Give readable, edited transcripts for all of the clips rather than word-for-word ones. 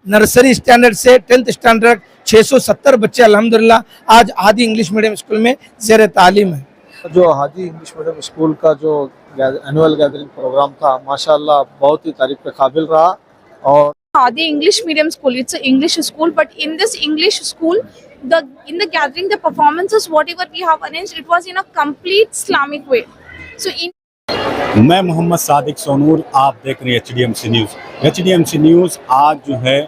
Nursery standard से 10th standard 670 बच्चे अल्हम्दुलिल्लाह आज हादी इंग्लिश मीडियम स्कूल में ज़ेर तालीम है। जो हादी इंग्लिश मीडियम स्कूल का जो एनुअल गैदरिंग प्रोग्राम था माशाल्लाह बहुत ही तारीफ के काबिल रहा। और Hadi English medium school, it's an English school, but in this English school, in the gathering, the performances, whatever we have arranged, it was in a complete Islamic way. So मैं मोहम्मद सादिक सोनूर, आप देख रहे हैं HDMC न्यूज़। HDMC न्यूज़ आज जो है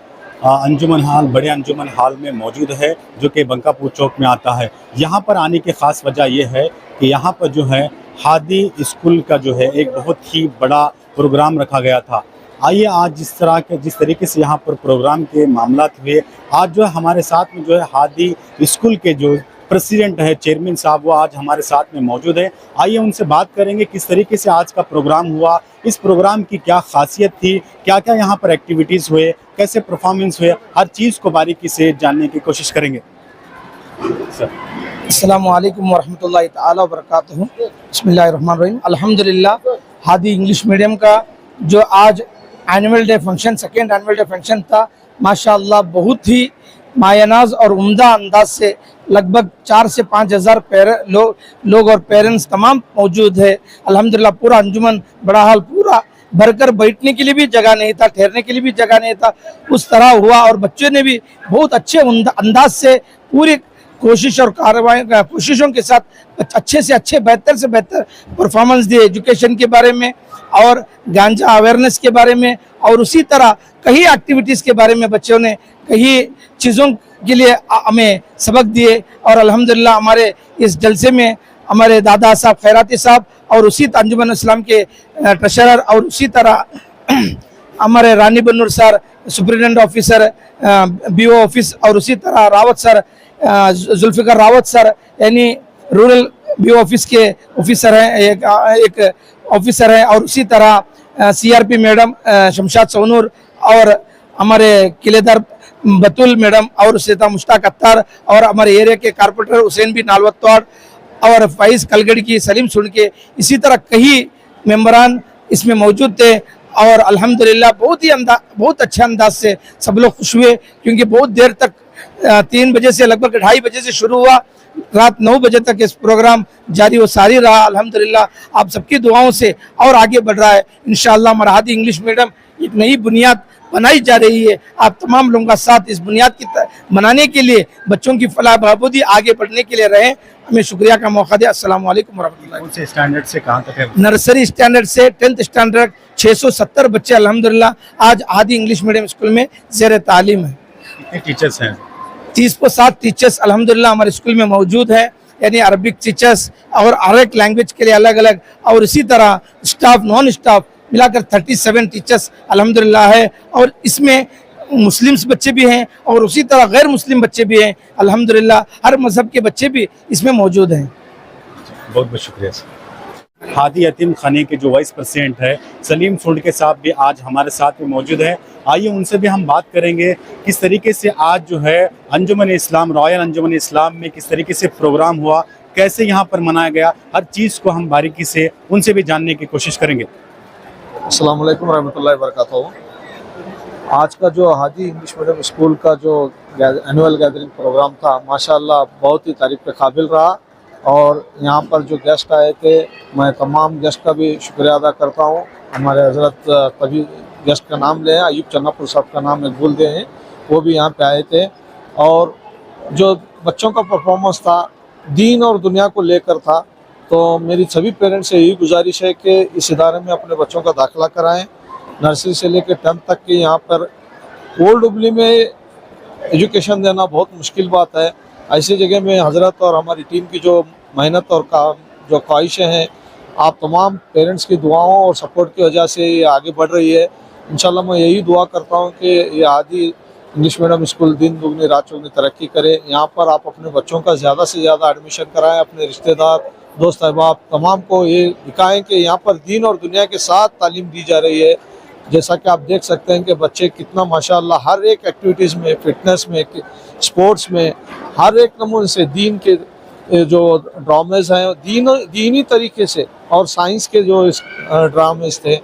अंजुमन हाल, बड़े अंजुमन हाल में मौजूद है, जो कि बंकापुर चौक में आता है। यहाँ पर आने की ख़ास वजह यह है कि यहाँ पर जो है हादी स्कूल का जो है एक बहुत ही बड़ा प्रोग्राम रखा गया था। आइए आज जिस तरीके से यहाँ पर प्रोग्राम के मामलात हुए, आज जो है हमारे साथ में जो है हादी स्कूल के जो प्रेसिडेंट है, चेयरमैन साहब, वो आज हमारे साथ में मौजूद है। आइए उनसे बात करेंगे किस तरीके से आज का प्रोग्राम हुआ, इस प्रोग्राम की क्या खासियत थी, क्या क्या यहाँ पर एक्टिविटीज़ हुए, कैसे परफॉर्मेंस हुए, हर चीज़ को बारीकी से जानने की कोशिश करेंगे। सर, अस्सलामु अलैकुम वरहमतुल्लाहि तआला वबरकातुहू। बिस्मिल्लाहिर्रहमानिर्रहीम। अल्हम्दुलिल्लाह हादी इंग्लिश मीडियम का जो आज annual day function, second annual day function था, माशाअल्लाह बहुत ही मायनाज और उम्दा अंदाज से लगभग 4 से 5 हज़ार लोग और पेरेंट्स तमाम मौजूद है। अल्हम्दुलिल्लाह पूरा अंजुमन बड़ा हाल पूरा भरकर, बैठने के लिए भी जगह नहीं था, ठहरने के लिए भी जगह नहीं था, उस तरह हुआ। और बच्चों ने भी बहुत अच्छे अंदाज से पूरी कोशिश और कोशिशों के साथ अच्छे से अच्छे, बेहतर से बेहतर परफॉर्मेंस दिए एजुकेशन के बारे में और गांजा अवेयरनेस के बारे में, और उसी तरह कई एक्टिविटीज़ के बारे में बच्चों ने कई चीज़ों के लिए हमें सबक दिए। और अल्हम्दुलिल्लाह हमारे इस जलसे में हमारे दादा साहब खैराती साहब और उसी अंजुमन इस्लाम के ट्रेशरर, और उसी तरह हमारे Rani Bannur sir superintendent officer BO office, और उसी तरह रावत सर जुल्फ़िकार रावत सर यानी रूरल BO ऑफिस के ऑफिसर हैं, एक ऑफिसर है, और उसी तरह CRP मैडम शमशाद सोनूर, और हमारे किलेदार बतुल मैडम, और सीता मुश्ताक अत्तार, और हमारे एरिया के कारपोरेटर हुसैन भी नालवत्ताड़, और फाइज कलगढ़ की सलीम सुन के, इसी तरह कई मेंबरान इसमें मौजूद थे। और अल्हम्दुलिल्लाह बहुत अच्छे अंदाज से सब लोग खुश हुए, क्योंकि बहुत देर तक 3 बजे से लगभग 2:30 बजे से शुरू हुआ, रात 9 बजे तक इस प्रोग्राम जारी व सारी रहा। अल्हम्दुलिल्लाह आप सबकी दुआओं से और आगे बढ़ रहा है। इंशाअल्लाह हमारा हादी इंग्लिश मीडियम एक नई बुनियाद बनाई जा रही है। आप तमाम लोगों का साथ इस बुनियाद की बनाने के लिए, बच्चों की फलाह बहबूदी आगे बढ़ने के लिए रहें। हमें शुक्रिया का मौका दिया। अस्सलाम वालेकुम वरहमतुल्लाह। कौन से स्टैंडर्ड से कहाँ तक है? नर्सरी स्टैंडर्ड से 10th स्टैंडर्ड 670 बच्चे अल्हम्दुलिल्लाह आज हादी इंग्लिश मीडियम स्कूल में ज़ेर तालीम है। कितने टीचर्स हैं? 30 को 7 टीचर्स अल्हम्दुलिल्लाह हमारे स्कूल में मौजूद है, यानी अरबिक टीचर्स और हर एक लैंग्वेज के लिए अलग अलग, और इसी तरह स्टाफ नॉन स्टाफ मिलाकर 37 टीचर्स अल्हम्दुलिल्लाह है। और इसमें मुस्लिम्स बच्चे भी हैं और उसी तरह गैर मुस्लिम बच्चे भी हैं। अल्हम्दुलिल्लाह हर मज़हब के बच्चे भी इसमें मौजूद हैं। बहुत बहुत शुक्रिया सर। हादी यतीम खाने के जो वाइस प्रेसिडेंट है सलीम सुंडके साहब भी आज हमारे साथ में मौजूद है। आइए उनसे भी हम बात करेंगे किस तरीके से आज जो है अंजुमन इस्लाम, रॉयल अंजुमन इस्लाम में किस तरीके से प्रोग्राम हुआ, कैसे यहाँ पर मनाया गया, हर चीज़ को हम बारीकी से उनसे भी जानने की कोशिश करेंगे। अस्सलाम वालेकुम रहमतुल्लाहि व बरकातहू। आज का जो हादी इंग्लिश मीडियम स्कूल का जो एनुअल गैदरिंग प्रोग्राम था माशाल्लाह बहुत ही तारीफ के काबिल रहा। और यहाँ पर जो गेस्ट आए थे, मैं तमाम गेस्ट का भी शुक्रिया अदा करता हूँ। हमारे हज़रत कभी गेस्ट का नाम लें, अयूब चन्नापुर साहब का नाम मैं भूल गए हैं, वो भी यहाँ पे आए थे। और जो बच्चों का परफॉर्मेंस था दीन और दुनिया को लेकर था, तो मेरी सभी पेरेंट्स से यही गुजारिश है कि इस इदारे में अपने बच्चों का दाखिला कराएं। नर्सरी से लेकर 10th तक की यहाँ पर ओल्ड हुबली में एजुकेशन देना बहुत मुश्किल बात है। ऐसी जगह में हज़रत और हमारी टीम की जो मेहनत और जो ख्वाहिशें हैं, आप तमाम पेरेंट्स की दुआओं और सपोर्ट की वजह से ये आगे बढ़ रही है। इंशाल्लाह मैं यही दुआ करता हूँ कि ये हादी इंग्लिश मीडियम स्कूल दिन दुगनी रात चौगनी तरक्की करे। यहाँ पर आप अपने बच्चों का ज़्यादा से ज़्यादा एडमिशन कराएं, अपने रिश्तेदार दोस्त अहबाब तमाम को ये दिखाएं कि यहाँ पर दीन और दुनिया के साथ तालीम दी जा रही है। जैसा कि आप देख सकते हैं कि बच्चे कितना माशाअल्लाह हर एक एक्टिविटीज़ में, फिटनेस में, स्पोर्ट्स में, हर एक नमूने से दीन के जो ड्रामेज़ हैं दीनी तरीके से, और साइंस के जो ड्रामेज़ थे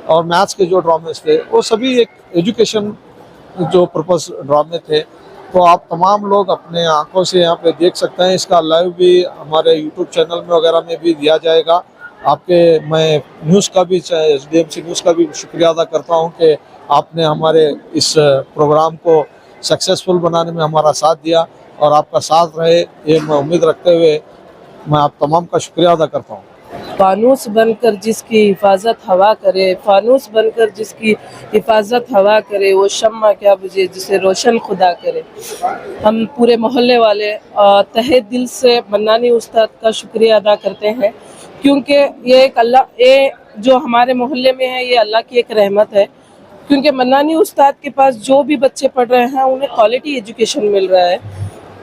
और मैथ्स के जो ड्रामेज़ थे, वो सभी एक एजुकेशन जो पर्पस ड्रामे थे, तो आप तमाम लोग अपने आंखों से यहाँ पे देख सकते हैं। इसका लाइव भी हमारे यूट्यूब चैनल में वगैरह में भी दिया जाएगा। मैं न्यूज़ का भी, HDMC न्यूज़ का भी शुक्रिया अदा करता हूँ कि आपने हमारे इस प्रोग्राम को सक्सेसफुल बनाने में हमारा साथ दिया और आपका साथ रहे, ये मैं उम्मीद रखते हुए मैं आप तमाम का शुक्रिया अदा करता हूँ। फानूस बनकर जिसकी हिफाजत हवा करे, फानूस बनकर जिसकी हिफाजत हवा करे, वो शम्मा क्या बुझे जिसे रोशन खुदा करे। हम पूरे मोहल्ले वाले तहे दिल से मन्नानी उस्ताद का शुक्रिया अदा करते हैं, क्योंकि ये जो हमारे मोहल्ले में है ये अल्लाह की एक रहमत है। क्योंकि मन्नानी उस्ताद के पास जो भी बच्चे पढ़ रहे हैं उन्हें क्वालिटी एजुकेशन मिल रहा है।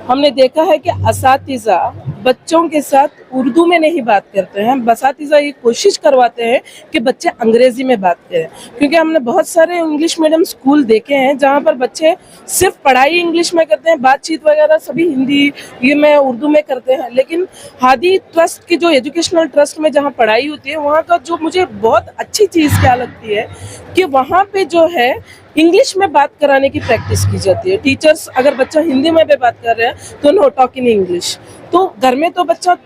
हमने देखा है कि असातिज़ा बच्चों के साथ उर्दू में नहीं बात करते हैं, असातिज़ा ये कोशिश करवाते हैं कि बच्चे अंग्रेज़ी में बात करें। क्योंकि हमने बहुत सारे इंग्लिश मीडियम स्कूल देखे हैं जहाँ पर बच्चे सिर्फ पढ़ाई इंग्लिश में करते हैं, बातचीत वगैरह सभी हिंदी ये में उर्दू में करते हैं। लेकिन हादी ट्रस्ट की जो एजुकेशनल ट्रस्ट में जहाँ पढ़ाई होती है, वहाँ का जो मुझे बहुत अच्छी चीज़ क्या लगती है कि वहाँ पे जो है इंग्लिश में बात कराने की प्रैक्टिस की जाती है। टीचर्स अगर बच्चा हिंदी में भी बात कर रहे हैं तो नो टॉक इन इंग्लिश। तो घर में तो बच्चा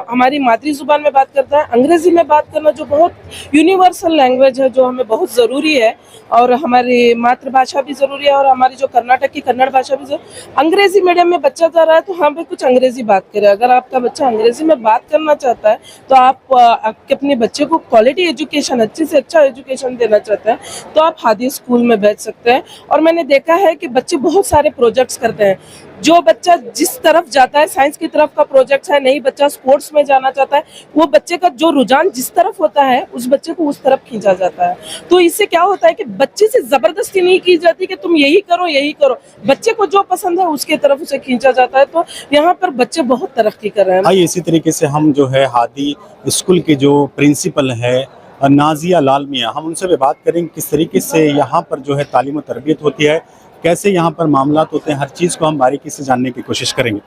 हमारी मातृ जुबान में बात करता है, अंग्रेजी में बात करना जो बहुत यूनिवर्सल लैंग्वेज है, जो हमें बहुत ज़रूरी है और हमारी मातृभाषा भी ज़रूरी है और हमारी जो कर्नाटक की कन्नड़ भाषा भी अंग्रेजी मीडियम में बच्चा जा रहा है तो हम भी कुछ अंग्रेजी बात करें। अगर आपका बच्चा अंग्रेजी में बात करना चाहता है तो आप अपने बच्चे को क्वालिटी एजुकेशन, अच्छे से अच्छा एजुकेशन देना चाहते हैं तो आप हादी स्कूल में भेज सकते हैं। और मैंने देखा है कि बच्चे बहुत सारे प्रोजेक्ट्स करते हैं। जो बच्चा जिस तरफ जाता है, साइंस की तरफ का प्रोजेक्ट है, नहीं बच्चा स्पोर्ट्स में जाना चाहता है, वो बच्चे का जो रुझान जिस तरफ होता है उस बच्चे को उस तरफ खींचा जाता है। तो इससे क्या होता है कि बच्चे से जबरदस्ती नहीं की जाती कि तुम यही करो यही करो, बच्चे को जो पसंद है उसके तरफ उसे खींचा जाता है। तो यहाँ पर बच्चे बहुत तरक्की कर रहे हैं। आइए इसी तरीके से हम जो है हादी स्कूल के जो प्रिंसिपल है नाजिया लाल मियाँ, हम उनसे भी बात करेंगे किस तरीके से यहाँ पर जो है तालीम और तरबियत होती है, कैसे यहाँ पर मामलात होते हैं, हर चीज़ को हम बारीकी से जानने की कोशिश करेंगे।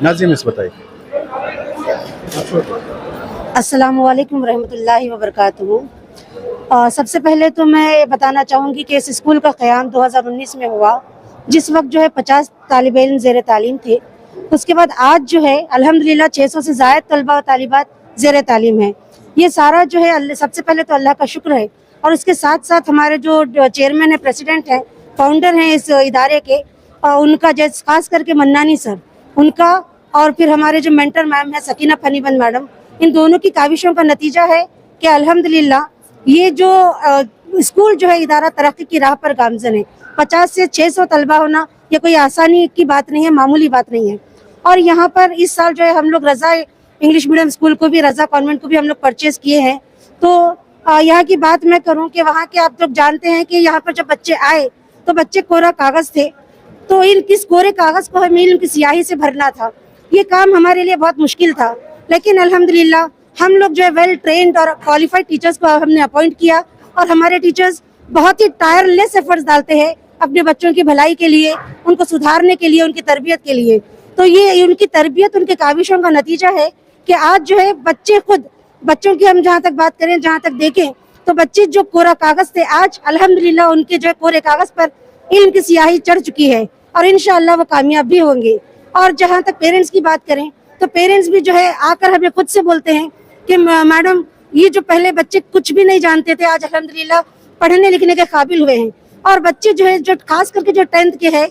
नाजिया मिस बताइए। अस्सलामु अलैकुम रहमतुल्लाहि व बरकातुहू। सबसे पहले तो मैं बताना चाहूँगी कि इस स्कूल का क़याम 2019 में हुआ, जिस वक्त जो है 50 तालिबे इल्म ज़ेर तालीम थे। उसके बाद आज जो है अल्हम्दुलिल्लाह 600 से ज़ायद तलबा व तालिबात ज़ेर तालीम है। ये सारा जो है सबसे पहले तो अल्लाह का शुक्र है। और उसके साथ साथ हमारे जो चेयरमैन है, प्रेसिडेंट हैं, फाउंडर हैं इस इदारे के, उनका जैसे खास करके मन्नानी सर, उनका और फिर हमारे जो मेंटर मैम है सकीना फनीबंद मैडम, इन दोनों की काविशों का नतीजा है कि अल्हम्दुलिल्लाह ये जो स्कूल जो है इदारा तरक्की की राह पर गामजन है। 50 से 600 तलबा होना ये कोई आसानी की बात नहीं है, मामूली बात नहीं है। और यहाँ पर इस साल जो है हम लोग रज़ा इंग्लिश मीडियम स्कूल को भी, रज़ा कॉन्वेंट को भी हम लोग परचेज किए हैं। तो यहाँ की बात मैं करूँ कि वहाँ के आप लोग जानते हैं कि यहाँ पर जब बच्चे आए तो बच्चे कोरा कागज़ थे, तो किस कोरे कागज़ को हमें इल्म की स्याही से भरना था। ये काम हमारे लिए बहुत मुश्किल था, लेकिन अल्हम्दुलिल्लाह हम लोग जो है वेल ट्रेंड और क्वालिफाइड टीचर्स को हमने अपॉइंट किया और हमारे टीचर्स बहुत ही टायरलेस एफर्ट्स डालते हैं अपने बच्चों की भलाई के लिए, उनको सुधारने के लिए, उनकी तरबियत के लिए। तो ये उनकी तरबियत, उनके काविशों का नतीजा है कि आज जो है बच्चे खुद, बच्चों की हम जहाँ तक बात करें, जहाँ तक देखें तो बच्चे जो कोरा कागज़ थे आज अल्हम्दुलिल्लाह उनके जो कोरे कागज़ पर इल्म की स्याही चढ़ चुकी है और इंशाअल्लाह वो कामयाब भी होंगे। और जहाँ तक पेरेंट्स की बात करें तो पेरेंट्स भी जो है आकर हमें खुद से बोलते हैं कि मैडम ये जो पहले बच्चे कुछ भी नहीं जानते थे, आज अल्हम्दुलिल्लाह पढ़ने लिखने के काबिल हुए हैं। और बच्चे जो है, जो खास करके जो 10th के है,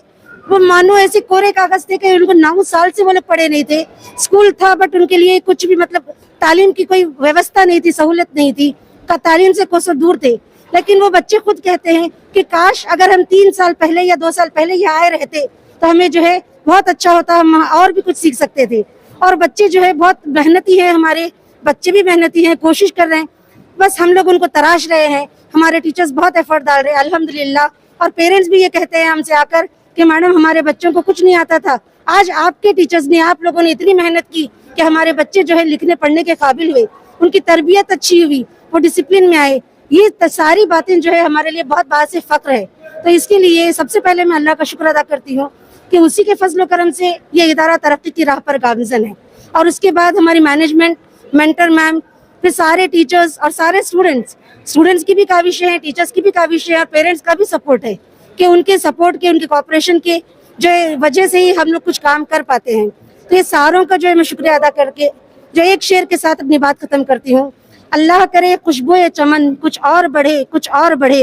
वो मानो ऐसे कोरे कागज़ थे कि उनको 9 साल से वो लोग पढ़े नहीं थे। स्कूल था बट उनके लिए कुछ भी मतलब तालीम की कोई व्यवस्था नहीं थी, सहूलत नहीं थी, का तालीम से कोसों दूर थे। लेकिन वो बच्चे खुद कहते हैं कि काश अगर हम 3 साल पहले या 2 साल पहले यहाँ आए रहते तो हमें जो है बहुत अच्छा होता, हम और भी कुछ सीख सकते थे। और बच्चे जो है बहुत मेहनती हैं, हमारे बच्चे भी मेहनती हैं, कोशिश कर रहे हैं, बस हम लोग उनको तराश रहे हैं। हमारे टीचर्स बहुत एफर्ट डाल रहे हैं अल्हम्दुलिल्लाह। और पेरेंट्स भी ये कहते हैं हमसे आकर कि मैडम हमारे बच्चों को कुछ नहीं आता था, आज आपके टीचर्स ने, आप लोगों ने इतनी मेहनत की कि हमारे बच्चे जो है लिखने पढ़ने के काबिल हुए, उनकी तरबियत अच्छी हुई, वो डिसिप्लिन में आए। ये सारी बातें जो है हमारे लिए बहुत बात से फ़ख्र है। तो इसके लिए सबसे पहले मैं अल्लाह का शुक्र अदा करती हूँ कि उसी के फजल करम से ये इदारा तरक्की की राह पर गामजन है। और उसके बाद हमारी मैनेजमेंट, मेंटर मैम, फिर सारे टीचर्स और सारे स्टूडेंट्स की भी काविशें हैं, टीचर्स की भी काविशें हैं और पेरेंट्स का भी सपोर्ट है कि उनके सपोर्ट के, उनके कॉपरेशन के जो वजह से ही हम लोग कुछ काम कर पाते हैं। तो ये सारों का जो है मैं शुक्रिया अदा करके जो एक शेर के साथ अपनी बात खत्म करती हूँ। अल्लाह करे खुशबू चमन कुछ और बढ़े, कुछ और बढ़े।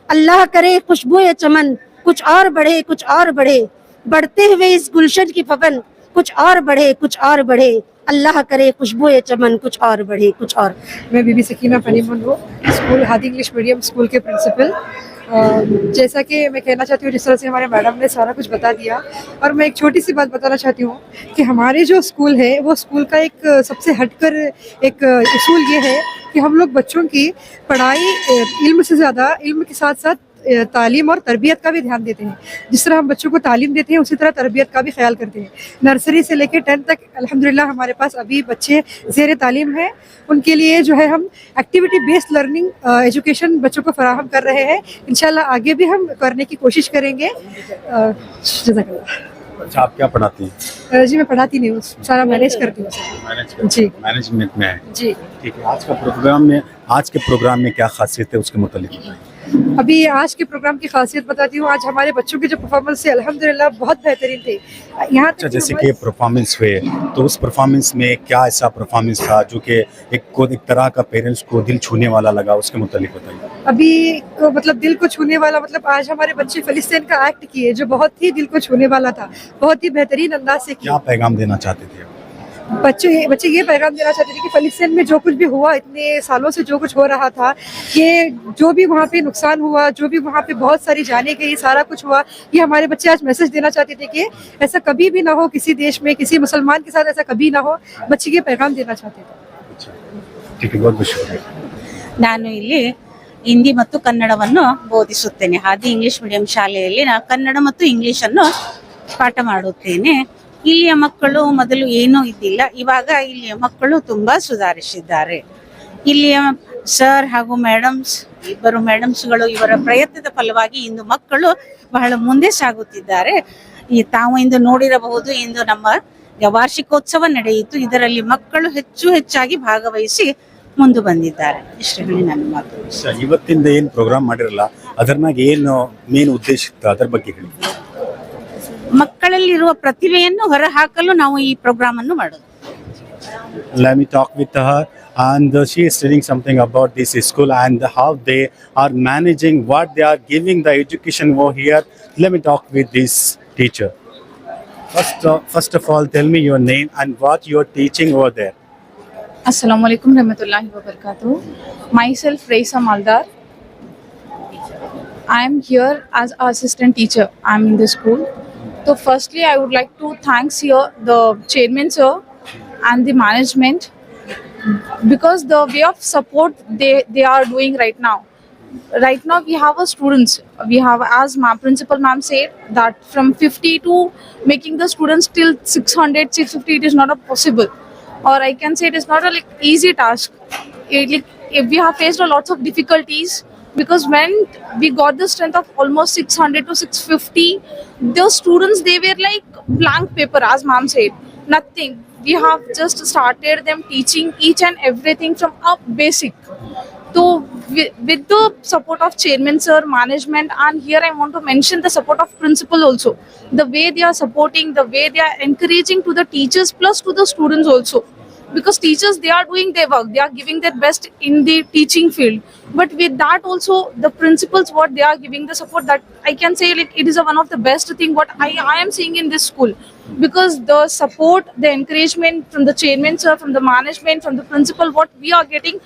अल्लाह करे खुशबू चमन कुछ और बढ़े, कुछ और बढ़े। बढ़ते हुए इस गुलशन की फगन कुछ और बढ़े, कुछ और बढ़े। अल्लाह करे खुशबू चमन कुछ और बढ़े, कुछ और। मैं बीबी सकीना फनीमन हूँ, school Hadi English medium school के प्रिंसिपल। जैसा कि मैं कहना चाहती हूँ, जिस तरह से हमारे मैडम ने सारा कुछ बता दिया, और मैं एक छोटी सी बात बताना चाहती हूँ कि हमारे जो स्कूल है वो स्कूल का एक सबसे हटकर एक उसूल ये है कि हम लोग बच्चों की पढ़ाई इल्म से ज़्यादा इल्म के साथ साथ तालीम और तरबियत का भी ध्यान देते हैं। जिस तरह हम बच्चों को तालीम देते हैं उसी तरह तरबियत का भी ख्याल करते हैं। नर्सरी से लेकर 10th तक अल्हम्दुलिल्लाह हमारे पास अभी बच्चे ज़ेर तालीम हैं। उनके लिए जो है हम एक्टिविटी बेस्ड लर्निंग एजुकेशन बच्चों को फराहम कर रहे हैं। इंशाल्लाह आगे भी हम करने की कोशिश करेंगे। जज़ाकल्लाह। अच्छा, आप क्या पढ़ाती हैं? जी मैं पढ़ाती नहीं हूँ, सारा मैनेज करती हूँ जी। मैनेजमेंट में है जी ठीक है। आज के प्रोग्राम में क्या खासियत है उसके मुतालिक बताइए। अभी आज के प्रोग्राम की खासियत बताती हूँ। आज हमारे बच्चों के जो परफॉर्मेंस थे अल्हम्दुलिल्लाह बहुत बेहतरीन थे। यहाँ अच्छा, जैसे कि परफॉर्मेंस हुए तो उस परफॉर्मेंस में क्या ऐसा परफॉर्मेंस था जो कि एक तरह का पेरेंट्स को दिल छूने वाला लगा, उसके मुतालिक बताइए। अभी तो मतलब दिल को छूने वाला, मतलब आज हमारे बच्चे फिलिस्तीन का एक्ट किए जो बहुत ही दिल को छूने वाला था, बहुत ही बेहतरीन अंदाज से किया। क्या पैगाम देना चाहते थे? बच्चे ये पैगाम देना चाहते थे कि फिलिस्तीन में जो कुछ भी हुआ, इतने सालों से जो कुछ हो रहा था, ये जो भी वहाँ पे नुकसान हुआ, जो भी वहाँ पे बहुत सारी जाने गई, सारा कुछ हुआ, ये हमारे बच्चे आज मैसेज देना चाहते थे कि ऐसा कभी भी ना हो किसी देश में, किसी मुसलमान के साथ ऐसा कभी ना हो। बच्चे ये पैगाम देना चाहते थे। ठीक है, बहुत बहुत शुक्रिया। ನಾನು ಇಲ್ಲಿ ಹಿಂದಿ ಮತ್ತು ಕನ್ನಡವನ್ನು ಬೋಧಿಸುತ್ತೇನೆ. ಹಾದಿ ಇಂಗ್ಲಿಷ್ ಮೀಡಿಯಂ ಶಾಲೆಯಲ್ಲಿ ನಾನು ಕನ್ನಡ ಮತ್ತು ಇಂಗ್ಲಿಷ್ ಅನ್ನು ಪಾಠ ಮಾಡುತ್ತೇನೆ. ಇಲ್ಲಿಯ ಮಕ್ಕಳು ಮೊದಲು ಏನೂ ಇದ್ದಿಲ್ಲ, ಇವಾಗ ಇಲ್ಲಿಯ ಮಕ್ಕಳು ತುಂಬಾ ಸುಧಾರಿಸಿದ್ದಾರೆ. ಇಲ್ಲಿಯ ಸರ್ ಹಾಗೂ ಮೇಡಮ್ಸ್, ಇಬ್ಬರು ಮೇಡಮ್ಸ್ಗಳು ಇವರ ಪ್ರಯತ್ನದ ಫಲವಾಗಿ ಇಂದು ಮಕ್ಕಳು ಬಹಳ ಮುಂದೆ ಸಾಗುತ್ತಿದ್ದಾರೆ. ತಾವು ಇಂದು ನೋಡಿರಬಹುದು, ಇಂದು ನಮ್ಮ ವಾರ್ಷಿಕೋತ್ಸವ ನಡೆಯಿತು. ಇದರಲ್ಲಿ ಮಕ್ಕಳು ಹೆಚ್ಚಾಗಿ ಭಾಗವಹಿಸಿ ಮುಂದೆ ಬಂದಿದ್ದಾರೆ. ಇಷ್ಟು ಹೇಳಿ ನನ್ನ ಮಾತು. ಇವತ್ತಿಂದ ಏನು ಪ್ರೋಗ್ರಾಮ್ ಮಾಡಿರಲ್ಲ, ಅದರ್ನಾಗ ಏನು ಮೇನ್ ಉದ್ದೇಶ ಇತ್ತು, ಅದರ ಬಗ್ಗೆ ಹೇಳಿ. ಮಕ್ಕಳಲ್ಲಿರುವ ಪ್ರತಿಭೆಯನ್ನು ಹೊರಹಾಕಲು ನಾವು ಈ ಪ್ರೋಗ್ರಾಮ್ ಅನ್ನು ಮಾಡೋದು. Let me talk with her, and she is telling something about this school and how they are managing, what they are giving the education over here. Let me talk with this teacher. First of all, tell me your name and what you are teaching over there. Assalamu alaikum rahmatullahi wa barakatuh. Myself Raisa Maldar. I am here as an assistant teacher. I am in the school. So firstly, I would like to thanks here the chairman sir and the management, because the way of support they are doing right now. Right now we have a students. We have, as principal ma'am said, that from 50 to making the students till 600, 650, it is not a possible. Or I can say it is not a easy task. We have faced a lots of difficulties, because when we got the strength of almost 600 to 650, the students, they were like blank paper, as ma'am said, nothing. We have just started them teaching each and everything from up basic. So with the support of chairman sir, management, and here I want to mention the support of principal also, the way they are supporting, the way they are encouraging to the teachers plus to the students also. Because teachers, they are doing their work, they are giving their best in the teaching field, but with that also the principals, what they are giving the support, that I can say it is one of the best thing what I am seeing in this school. Because the support, the encouragement from the chairman sir, from the management, from the principal, what we are getting,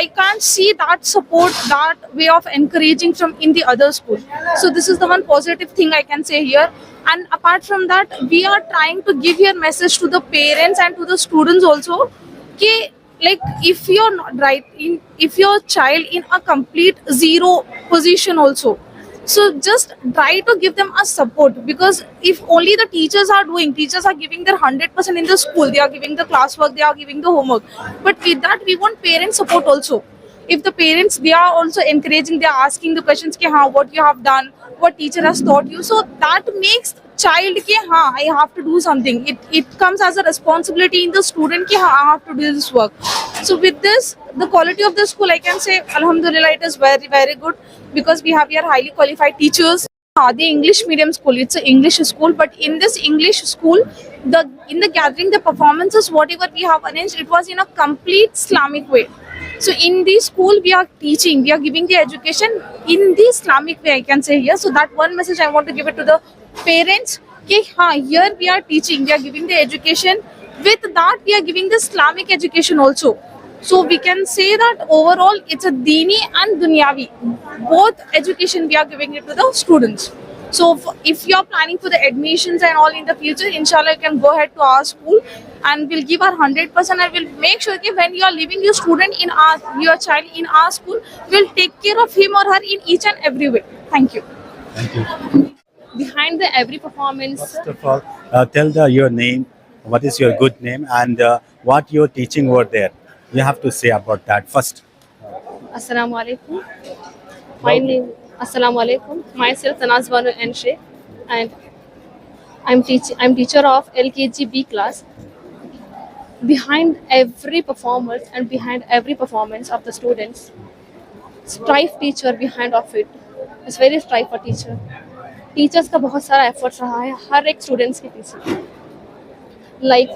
I can't see that support, that way of encouraging from in the other school. So this is the one positive thing I can say here. And apart from that, we are trying to give your message to the parents and to the students also, if you're not right, if your child in a complete zero position also, so just try to give them a support. Because if only the teachers are giving their 100% in the school, they are giving the classwork, they are giving the homework, but with that we want parent support also. If the parents, they are also encouraging, they are asking the questions, what you have done, what teacher has taught you, so that makes child I have to do something. It comes as a responsibility in the student I have to do this work. So with this, the quality of the school, I can say, Alhamdulillah, it is very, very good because we have here highly qualified teachers. The English medium school, it's an English school, but in this English school, in the gathering, the performances, whatever we have arranged, it was in a complete Islamic way. So in the school, we are teaching, we are giving the education in the Islamic way, I can say here. So that one message I want to give it to the parents. Okay, here we are teaching, we are giving the education. With that, we are giving the Islamic education also. So we can say that overall, it's a Dini and Dunyavi. Both education we are giving it to the students. So if you are planning for the admissions and all in the future, inshallah, you can go ahead to our school and we'll give our 100%. And we'll make sure that when you are leaving your student in your child in our school, we'll take care of him or her in each and every way. Thank you. Thank you. Behind the every performance, First of all, tell your name, what is your good name, and what your teaching were there. You have to say about that first. Assalamu alaikum. My name, Assalamu alaikum. Myself Tanaz Banu Enshe, and I'm teacher of LKG B class. Behind every performance and behind every performance of the students, strive teacher behind of it. It's very strive for teacher. Teachers का बहुत सारा effort रहा है हर एक students के पीछे. Like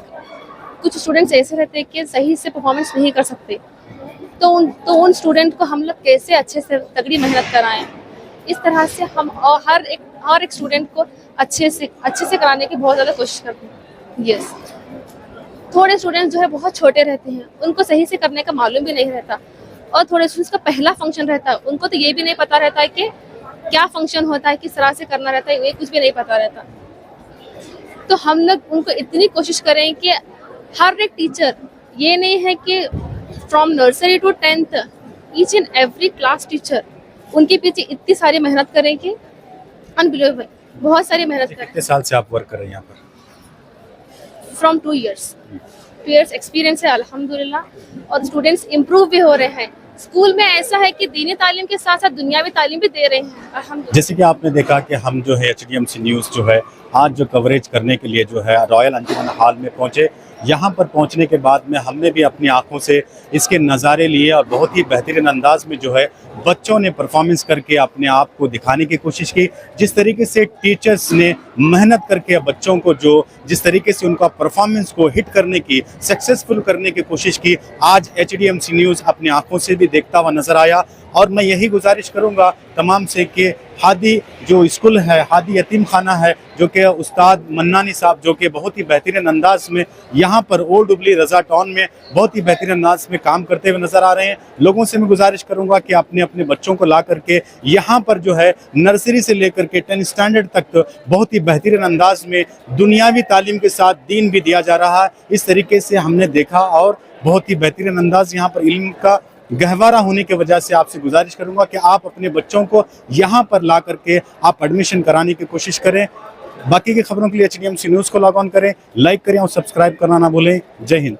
कुछ students ऐसे रहते हैं कि सही से परफॉर्मेंस नहीं कर सकते, तो उन स्टूडेंट को हम लोग कैसे अच्छे से तगड़ी मेहनत कराएं. इस तरह से हम हर एक स्टूडेंट को अच्छे से कराने की बहुत ज़्यादा कोशिश करते हैं. यस, थोड़े स्टूडेंट्स जो है बहुत छोटे रहते हैं, उनको सही से करने का मालूम भी नहीं रहता, और थोड़े स्टूडेंट्स का पहला फंक्शन रहता है, उनको तो ये भी नहीं पता रहता है कि क्या फंक्शन होता है, किस तरह से करना रहता है, ये कुछ भी नहीं पता रहता. तो हम लोग उनको इतनी कोशिश करें कि हर एक टीचर, ये नहीं है कि from nursery to 10th each and every class teacher उनके पीछे इतनी सारी मेहनत करें कि अनबिलीवेबल, बहुत सारी मेहनत करें. कितने साल से आप वर्क कर रहे हैं यहाँ पर? फ्रॉम 2 years एक्सपीरियंस है अल्हम्दुलिल्लाह, और स्टूडेंट्स इम्प्रूव भी हो रहे हैं. स्कूल में ऐसा है कि दीनी तालीम के साथ साथ दुनियावी तालीम भी दे रहे हैं अल्हम्दुलिल्लाह. जैसे कि आपने देखा कि हम जो है HDMC न्यूज़ जो है आज जो कवरेज करने के लिए जो है रॉयल अंजुमन हॉल में पहुंचे. यहाँ पर पहुंचने के बाद में हमने भी अपनी आंखों से इसके नज़ारे लिए और बहुत ही बेहतरीन अंदाज में जो है बच्चों ने परफॉर्मेंस करके अपने आप को दिखाने की कोशिश की. जिस तरीके से टीचर्स ने मेहनत करके बच्चों को जिस तरीके से उनका परफॉर्मेंस को हिट करने की, सक्सेसफुल करने की कोशिश की, आज HDMC न्यूज़ अपनी आंखों से भी देखता हुआ नज़र आया. और मैं यही गुजारिश करूंगा तमाम से कि हादी जो स्कूल है, हादी यतीम खाना है, जो कि उस्ताद मन्नानी साहब जो कि बहुत ही बेहतरीन अंदाज में यहाँ पर ओल्ड डुबली रज़ा टाउन में बहुत ही बेहतरीन अंदाज में काम करते हुए नज़र आ रहे हैं. लोगों से मैं गुजारिश करूंगा कि अपने बच्चों को ला करके यहाँ पर जो है नर्सरी से लेकर के 10th स्टैंडर्ड तक बहुत ही बेहतरीन अंदाज में दुनियावी तालीम के साथ दीन भी दिया जा रहा है. इस तरीके से हमने देखा और बहुत ही बेहतरीन अंदाज यहाँ पर इल्म का गहवारा होने की वजह से आपसे गुजारिश करूंगा कि आप अपने बच्चों को यहाँ पर ला करके आप एडमिशन कराने की कोशिश करें. बाकी की खबरों के लिए HDMC न्यूज़ को लॉग ऑन करें, लाइक करें और सब्सक्राइब करना ना भूलें. जय हिंद.